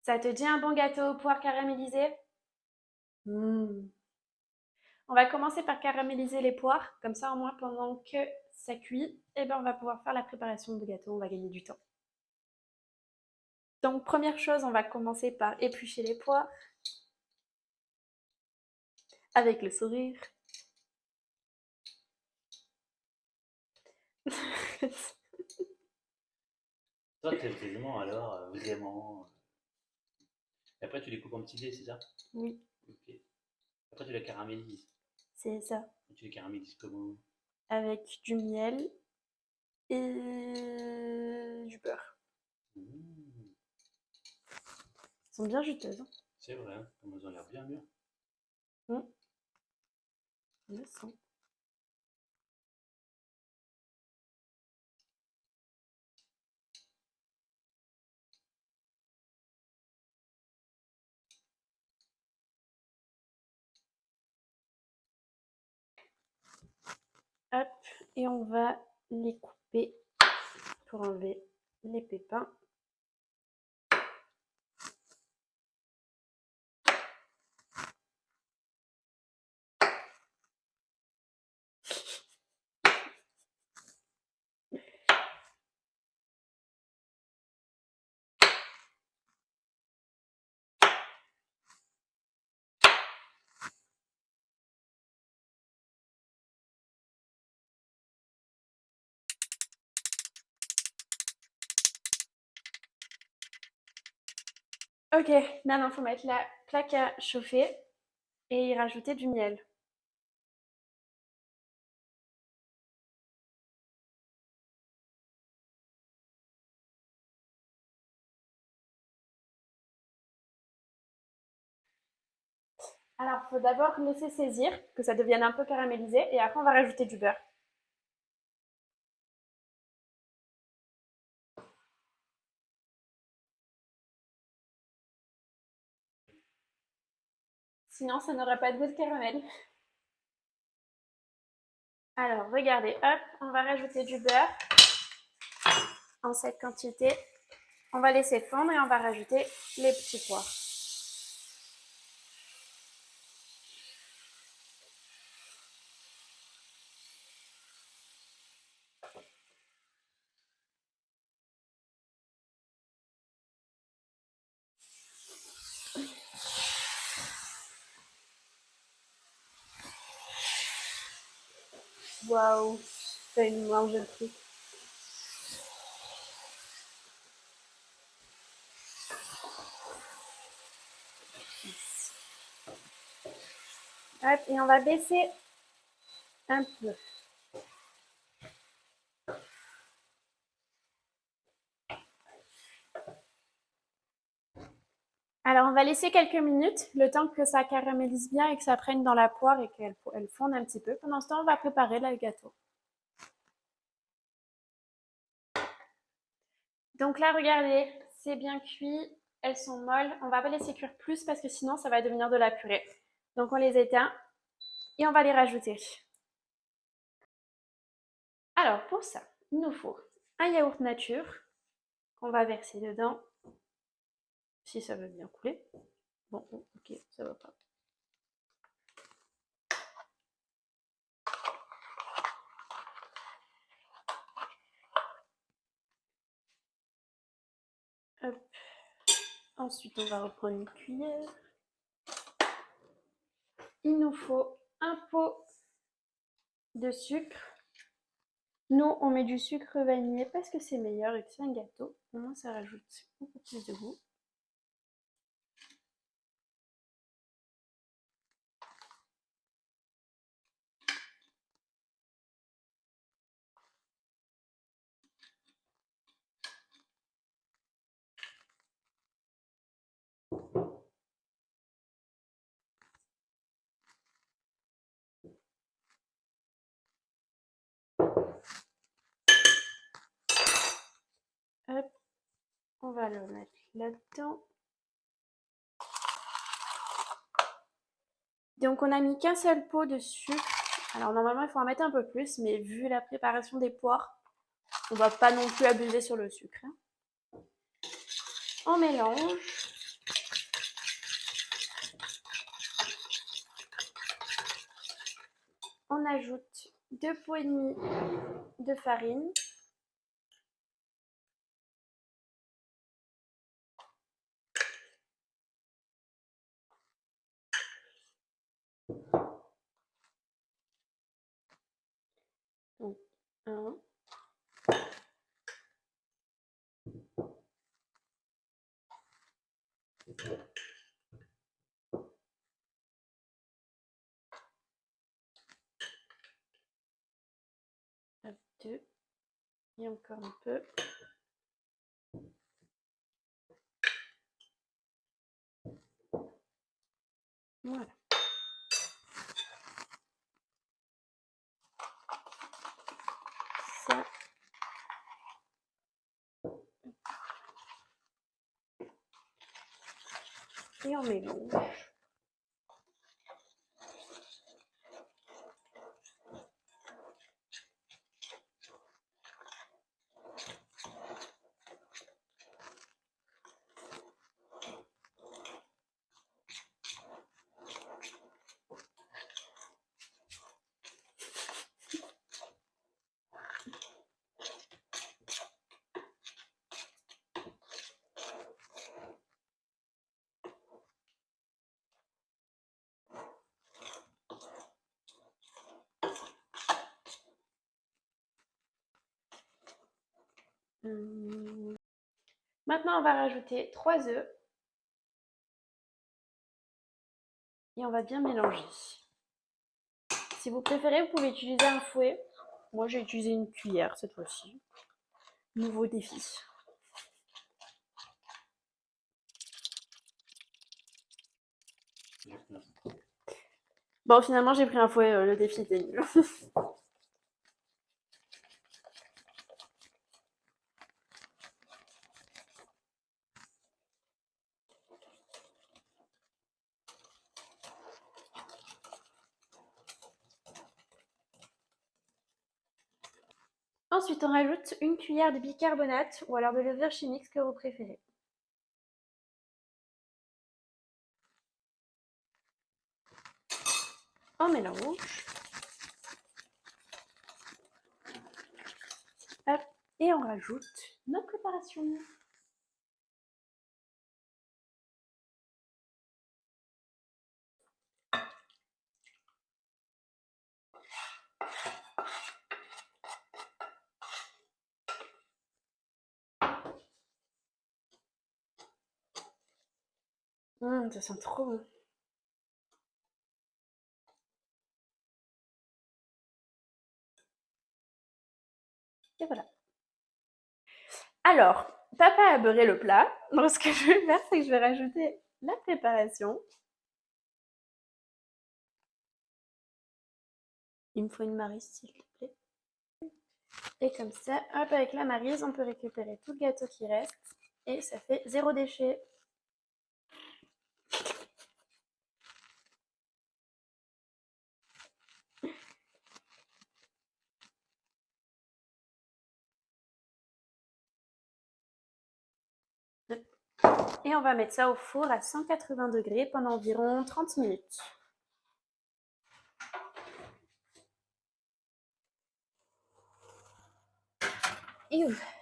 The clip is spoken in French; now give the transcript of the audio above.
Ça te dit un bon gâteau aux poires caramélisées? Hmm. On va commencer par caraméliser les poires, comme ça au moins pendant que ça cuit, eh ben, on va pouvoir faire la préparation de gâteau, on va gagner du temps. Donc première chose, on va commencer par éplucher les poires avec le sourire. Toi, t'es vraiment alors, vraiment. Et après, tu les coupes en petits dés, c'est ça? Oui, Ok. Après, tu les caramélises. c'est ça. Et tu les caramélises comment? Avec du miel et du beurre. Mmh, Elles sont bien juteuses, hein. c'est vrai, hein, comme elles ont l'air bien mûres. Hmm, je le sens. Hop, et on va les couper pour enlever les pépins. Ok, maintenant il faut mettre la plaque à chauffer et y rajouter du miel. Alors, il faut d'abord laisser saisir, que ça devienne un peu caramélisé, et après on va rajouter du beurre. Sinon, ça n'aura pas de goût de caramel. Alors, regardez, hop, on va rajouter du beurre en cette quantité. On va laisser fondre et on va rajouter les petits pois. Waouh, ça une mange le truc. Hop, et on va baisser un peu. Alors, on va laisser quelques minutes, le temps que ça caramélise bien et que ça prenne dans la poire et qu'elle fonde un petit peu. Pendant ce temps, on va préparer le gâteau. Donc là, regardez, c'est bien cuit, elles sont molles. On va pas laisser cuire plus parce que sinon, ça va devenir de la purée. Donc on les éteint et on va les rajouter. Alors pour ça, il nous faut un yaourt nature qu'on va verser dedans, si ça veut bien couler. Bon, ok, ça va pas. Hop. Ensuite, on va reprendre une cuillère. Il nous faut un pot de sucre. Nous, on met du sucre vanillé parce que c'est meilleur et que c'est un gâteau. Au moins, ça rajoute beaucoup plus de goût. Hop, on va le mettre là-dedans. Donc, on a mis qu'un seul pot de sucre. Alors, normalement, il faut en mettre un peu plus, mais vu la préparation des poires, on va pas non plus abuser sur le sucre, hein. On mélange. on ajoute 2 pots et demi de farine. Donc, 1, 2 et encore un peu. Voilà. Ça. Et on mélange. Maintenant, on va rajouter 3 œufs. Et on va bien mélanger. Si vous préférez, vous pouvez utiliser un fouet. Moi, j'ai utilisé une cuillère cette fois-ci. Nouveau défi. Bon, finalement, j'ai pris un fouet. Le défi était nul. Ensuite, on rajoute une cuillère de bicarbonate ou alors de levure chimique, ce que vous préférez. On mélange. Hop, et on rajoute nos préparations. Ça sent trop bon. Et voilà. Alors, papa a beurré le plat. Donc, ce que je vais faire, c'est que je vais rajouter la préparation. Il me faut une maryse, s'il te plaît. Et comme ça, hop, avec la maryse, on peut récupérer tout le gâteau qui reste. Et ça fait 0 déchet. Et on va mettre ça au four à 180 degrés pendant environ 30 minutes. Et ouf.